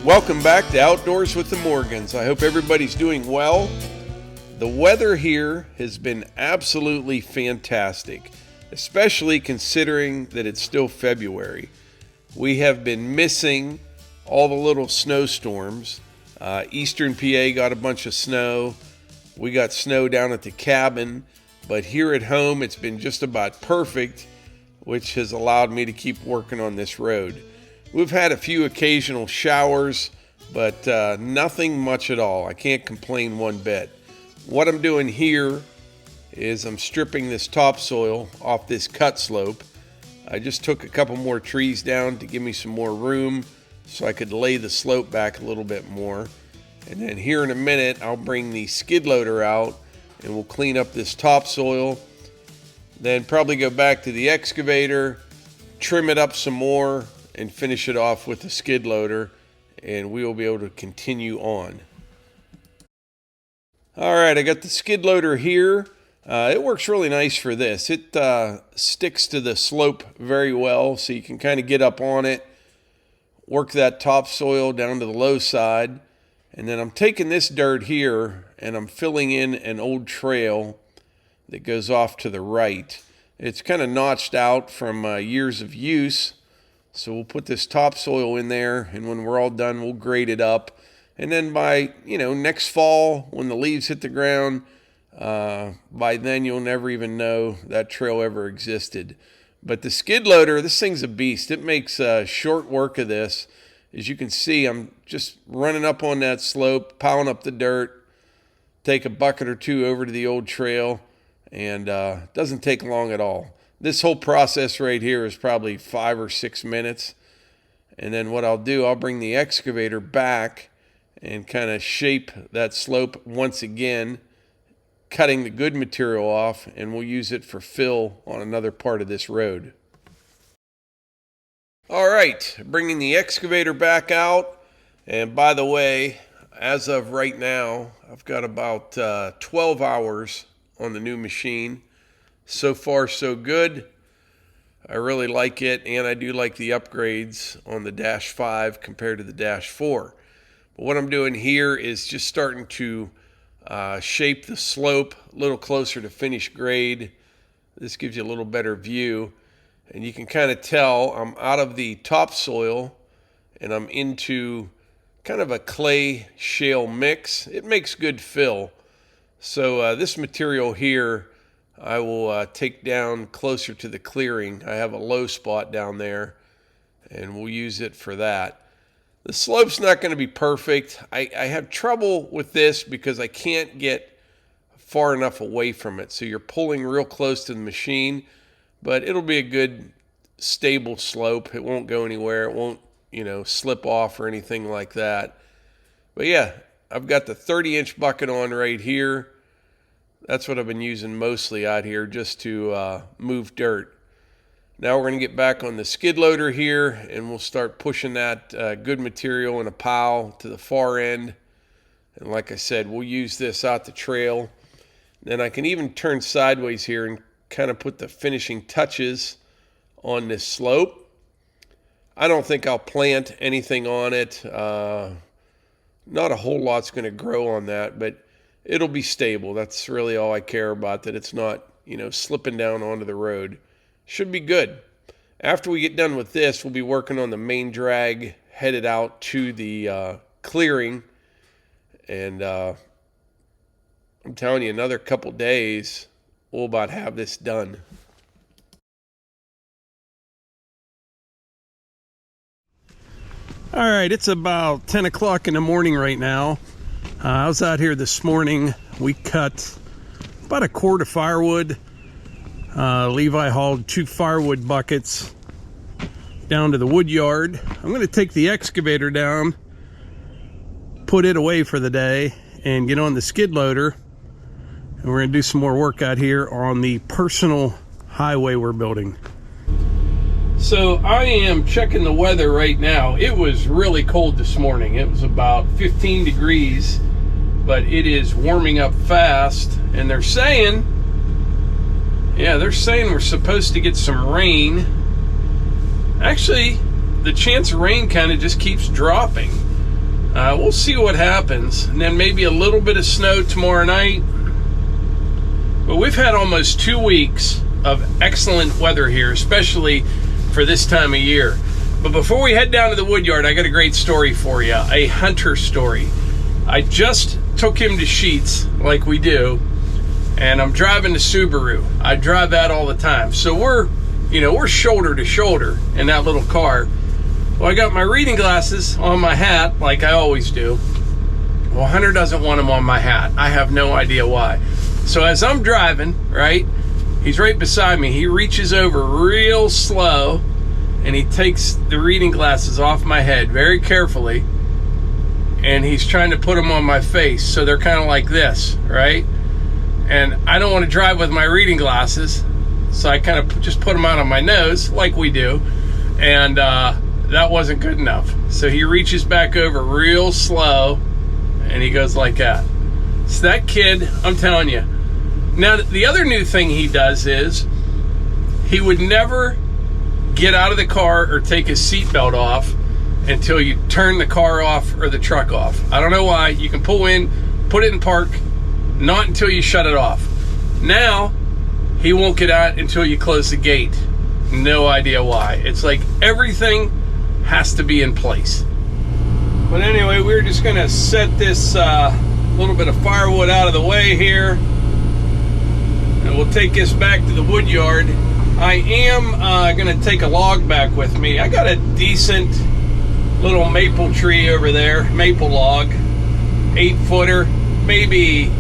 Welcome back to Outdoors with the Morgans. I hope everybody's doing well. The weather here has been absolutely fantastic, especially considering that it's still February. We have been missing all the little snowstorms. Eastern PA got a bunch of snow. We got snow down at the cabin, but here at home it's been just about perfect, which has allowed me to keep working on this road. We've had a few occasional showers, but nothing much at all. I can't complain one bit. What I'm doing here is I'm stripping this topsoil off this cut slope. I just took a couple more trees down to give me some more room so I could lay the slope back a little bit more. And then here in a minute, I'll bring the skid loader out and we'll clean up this topsoil. Then probably go back to the excavator, trim it up some more, and finish it off with the skid loader, and we will be able to continue on. All right, I got the skid loader here. It works really nice for this. It sticks to the slope very well, so you can kind of get up on it, work that topsoil down to the low side, and then I'm taking this dirt here and I'm filling in an old trail that goes off to the right. It's kind of notched out from years of use. So we'll put this topsoil in there, and when we're all done, we'll grade it up. And then by, next fall, when the leaves hit the ground, by then you'll never even know that trail ever existed. But the skid loader, this thing's a beast. It makes short work of this. As you can see, I'm just running up on that slope, piling up the dirt, take a bucket or two over to the old trail, and it doesn't take long at all. This whole process right here is probably 5 or 6 minutes. And then what I'll do, I'll bring the excavator back and kind of shape that slope once again, cutting the good material off, and we'll use it for fill on another part of this road. All right, bringing the excavator back out. And by the way, as of right now, I've got about 12 hours on the new machine. So far, so good. I really like it, and I do like the upgrades on the Dash 5 compared to the Dash 4. But what I'm doing here is just starting to shape the slope a little closer to finished grade. This gives you a little better view, and you can kind of tell I'm out of the topsoil and I'm into kind of a clay shale mix. It makes good fill. So this material here, I will take down closer to the clearing. I have a low spot down there, and we'll use it for that. The slope's not going to be perfect. I have trouble with this because I can't get far enough away from it. So you're pulling real close to the machine, but it'll be a good, stable slope. It won't go anywhere. It won't, slip off or anything like that. But yeah, I've got the 30-inch bucket on right here. That's what I've been using mostly out here, just to move dirt. Now we're going to get back on the skid loader here, and we'll start pushing that good material in a pile to the far end. And like I said, we'll use this out the trail. Then I can even turn sideways here and kind of put the finishing touches on this slope. I don't think I'll plant anything on it. Not a whole lot's going to grow on that, but it'll be stable. That's really all I care about, that it's not, slipping down onto the road. Should be good. After we get done with this, we'll be working on the main drag headed out to the clearing. And I'm telling you, another couple days, we'll about have this done. All right, it's about 10 o'clock in the morning right now. I was out here this morning. We cut about a quart of firewood. Levi hauled 2 firewood buckets down to the Woodyard. I'm going to take the excavator down, put it away for the day, and get on the skid loader. And we're going to do some more work out here on the personal highway we're building. So I am checking the weather right now. It was really cold this morning. It was about 15 degrees, but it is warming up fast. And they're saying we're supposed to get some rain. Actually, the chance of rain kind of just keeps dropping. We'll see what happens. And then maybe a little bit of snow tomorrow night. But we've had almost 2 weeks of excellent weather here, especially for this time of year. But before we head down to the Woodyard, I got a great story for you, a hunter story. I just took him to Sheets, like we do, and I'm driving the Subaru. I drive that all the time. So we're shoulder to shoulder in that little car. Well, I got my reading glasses on my hat, like I always do. Well, Hunter doesn't want them on my hat. I have no idea why. So as I'm driving, right, he's right beside me. He reaches over real slow, and he takes the reading glasses off my head very carefully, and he's trying to put them on my face. So they're kind of like this, right? And I don't want to drive with my reading glasses, so I kind of just put them out on my nose, like we do. And that wasn't good enough. So he reaches back over real slow, and he goes like that. So that kid, I'm telling you. Now, the other new thing he does is he would never get out of the car or take his seatbelt off until you turn the car off or the truck off. I don't know why. You can pull in, put it in park, not until you shut it off. Now, he won't get out until you close the gate. No idea why. It's like everything has to be in place. But anyway, we're just gonna set this little bit of firewood out of the way here, and we'll take this back to the Woodyard. I am gonna take a log back with me. I got a decent little maple tree over there, maple log, 8-footer, maybe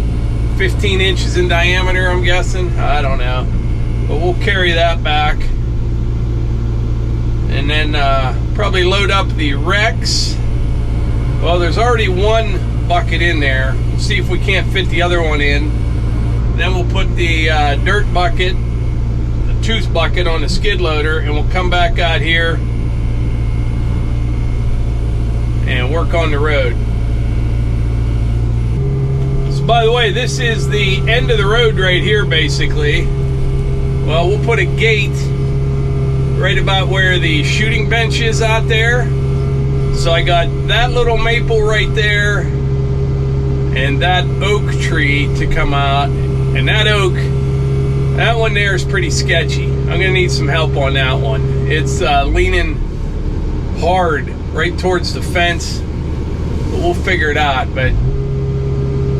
15 inches in diameter, I'm guessing. I don't know, but we'll carry that back, and then probably load up the Rex. Well, there's already one bucket in there. We'll see if we can't fit the other one in. Then we'll put the dirt bucket, the tooth bucket, on the skid loader, and we'll come back out here and work on the road. So, by the way, this is the end of the road right here, basically. Well, we'll put a gate right about where the shooting bench is out there. So I got that little maple right there and that oak tree to come out. And that oak, that one there is pretty sketchy. I'm gonna need some help on that one. It's leaning hard right towards the fence, but we'll figure it out. But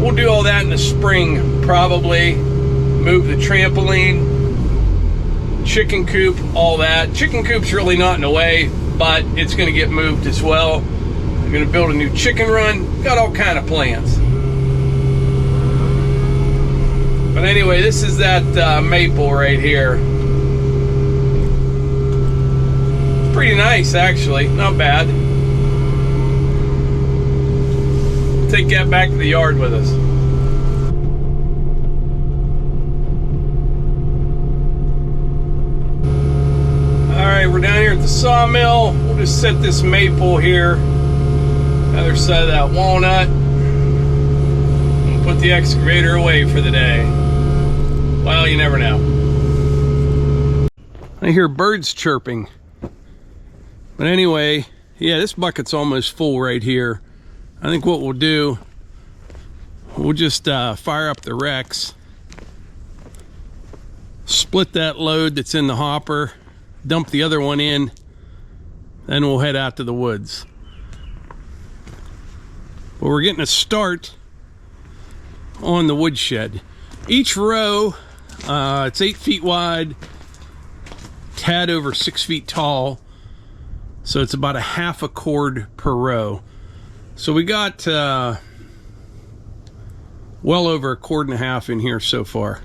we'll do all that in the spring, probably. Move the trampoline, chicken coop, all that. Chicken coop's really not in the way, but it's going to get moved as well. I'm going to build a new chicken run. Got all kind of plans. But anyway, this is that maple right here. It's pretty nice, actually. Not bad. Take that back to the yard with us. Alright, we're down here at the sawmill. We'll just set this maple here, other side of that walnut, and put the excavator away for the day. Well, you never know. I hear birds chirping. But anyway, yeah, this bucket's almost full right here. I think what we'll do, we'll just fire up the Rex, split that load that's in the hopper, dump the other one in, then we'll head out to the woods. But we're getting a start on the woodshed. Each row, it's 8 feet wide, tad over 6 feet tall, so it's about a half a cord per row. So we got well over a cord and a half in here so far.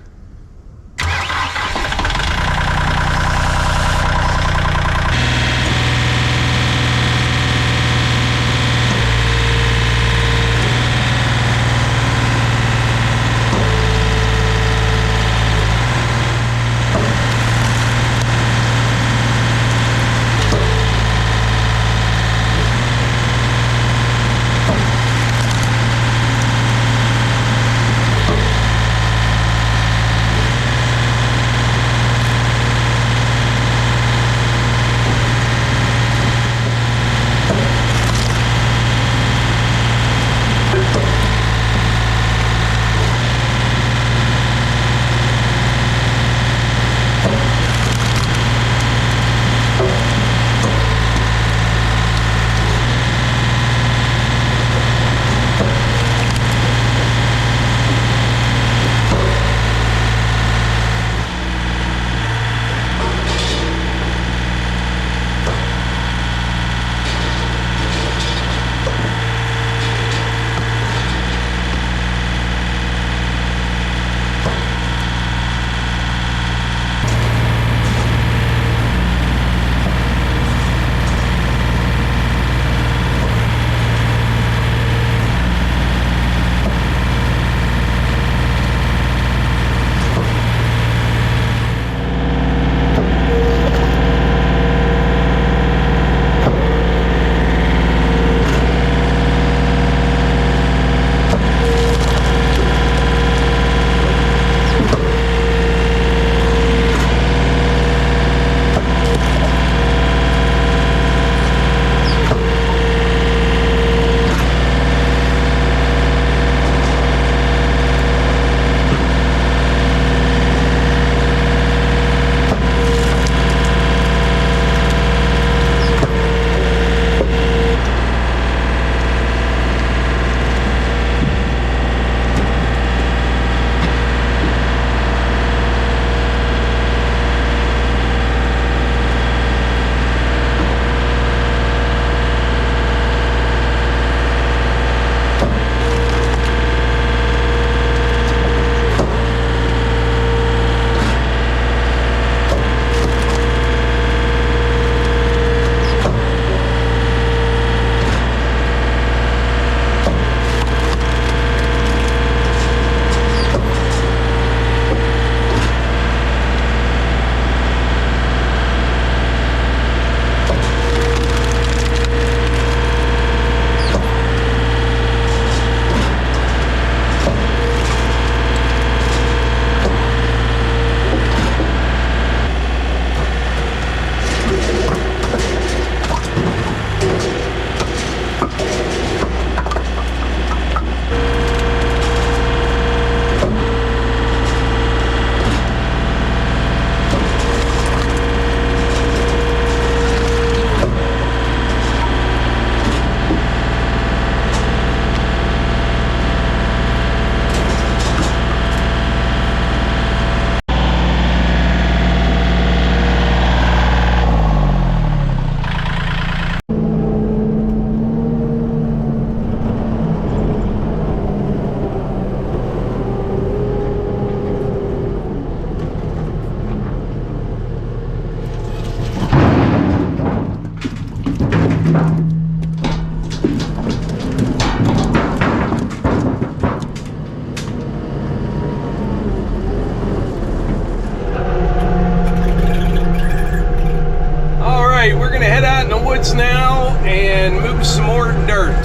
We're gonna head out in the woods now and move some more dirt.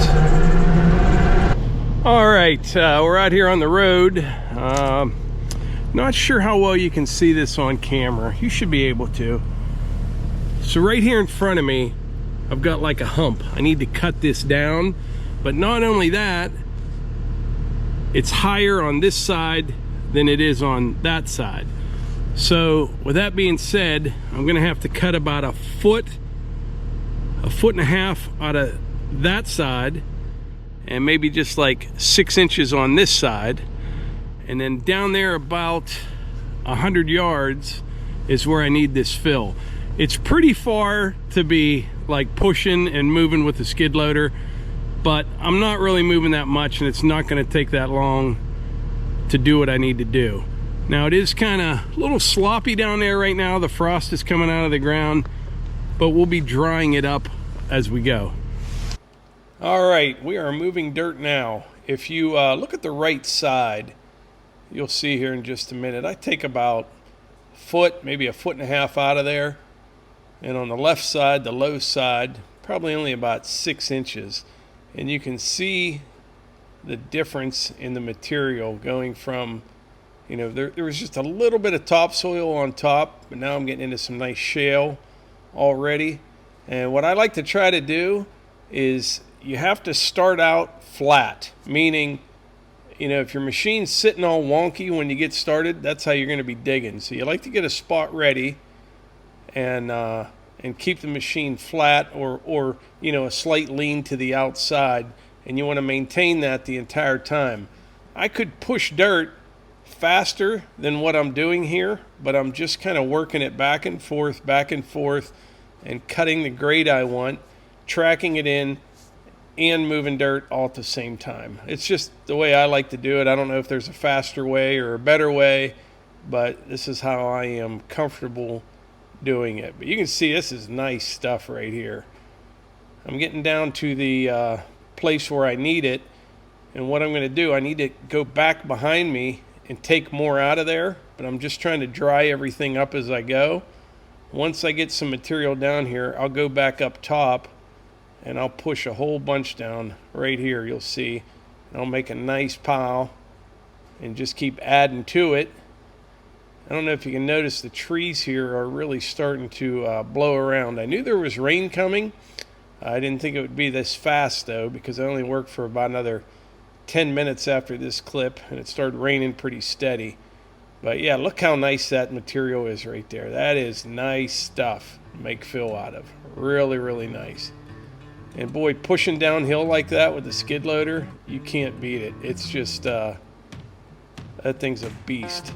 All right, we're out here on the road. Not sure how well you can see this on camera. You should be able to. So right here in front of me, I've got like a hump. I need to cut this down, but not only that, it's higher on this side than it is on that side. So with that being said, I'm gonna have to cut about a foot and a half out of that side, and maybe just like 6 inches on this side, and then down there about 100 yards is where I need this fill. It's pretty far to be like pushing and moving with the skid loader, but I'm not really moving that much, and it's not going to take that long to do what I need to do. Now it is kind of a little sloppy down there right now. The frost is coming out of the ground, but we'll be drying it up as we go. All right, we are moving dirt now. If you look at the right side, you'll see here in just a minute, I take about a foot, maybe a foot and a half out of there. And on the left side, the low side, probably only about 6 inches. And you can see the difference in the material going from, you know, there was just a little bit of topsoil on top, but now I'm getting into some nice shale already. And what I like to try to do is you have to start out flat, meaning, you know, if your machine's sitting all wonky when you get started, that's how you're going to be digging. So you like to get a spot ready and keep the machine flat, or you know, a slight lean to the outside, and you want to maintain that the entire time. I could push dirt faster than what I'm doing here, but I'm just kind of working it back and forth, and cutting the grade I want, tracking it in, and moving dirt all at the same time. It's just the way I like to do it. I don't know if there's a faster way or a better way, but this is how I am comfortable doing it. But you can see this is nice stuff right here. I'm getting down to the place where I need it, and what I'm going to do, I need to go back behind me and take more out of there, but I'm just trying to dry everything up as I go. Once I get some material down here, I'll go back up top and I'll push a whole bunch down right here, you'll see. And I'll make a nice pile and just keep adding to it. I don't know if you can notice, the trees here are really starting to blow around. I knew there was rain coming. I didn't think it would be this fast though, because I only worked for about another 10 minutes after this clip, and it started raining pretty steady. But yeah, look how nice that material is right there. That is nice stuff to make fill out of. Really, really nice. And boy, pushing downhill like that with the skid loader, you can't beat it. It's just, that thing's a beast.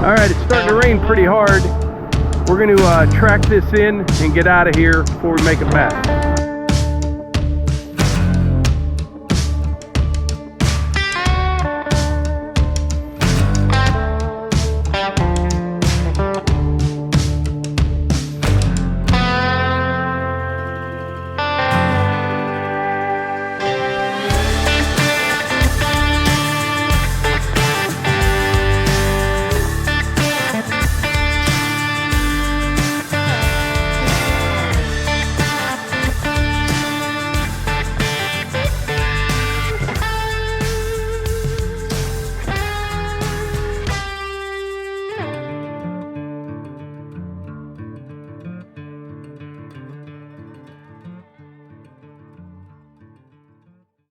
All right, it's starting to rain pretty hard. We're going to track this in and get out of here before we make a mess.